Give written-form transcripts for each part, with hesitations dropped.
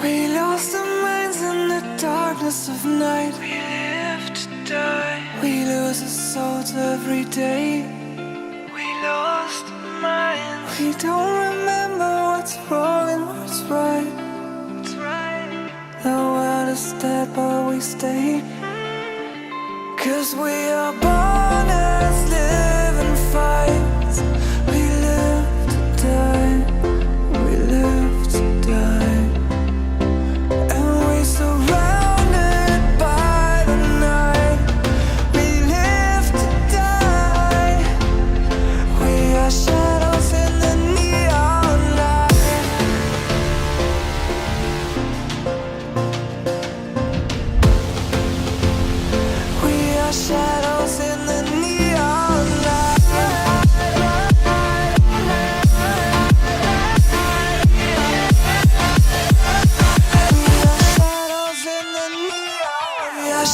We lost our minds in the darkness of night. We live to die. We lose our souls every day. We lost our minds. We don't remember what's wrong and what's right. The world is dead but we stay. 'Cause we are born as living fights. We live to die. We live to die. And we surrounded by the night. We live to die. We are shadows in the neon light. We are shadows in the neon light. We are shadows in the neon. We are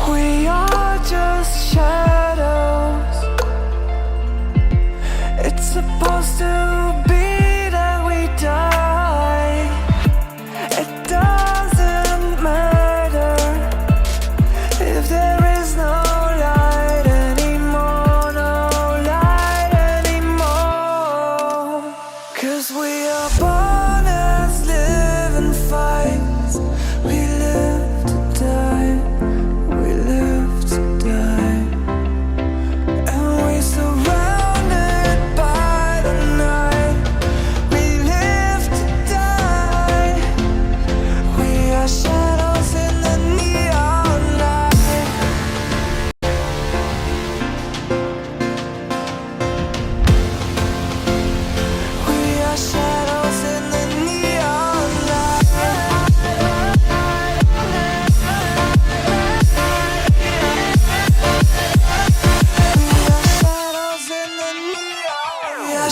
We are just shadows. It's supposed to be that we die. It doesn't matter if there is no light anymore, no light anymore. 'Cause we are born as living fights. We live to die. We live to die. And we surrounded by the night. We live to die. We are shadows in the neon light. We are shadows in the neon light. We are shadows in the neon. We are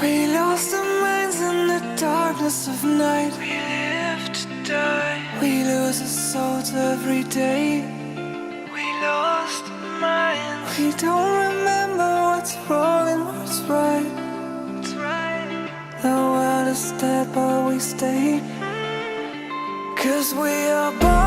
We lost our minds in the darkness of night. We live to die. We lose our souls every day. We lost our minds. We don't remember what's wrong and what's right. The world is dead but we stay. 'Cause we are born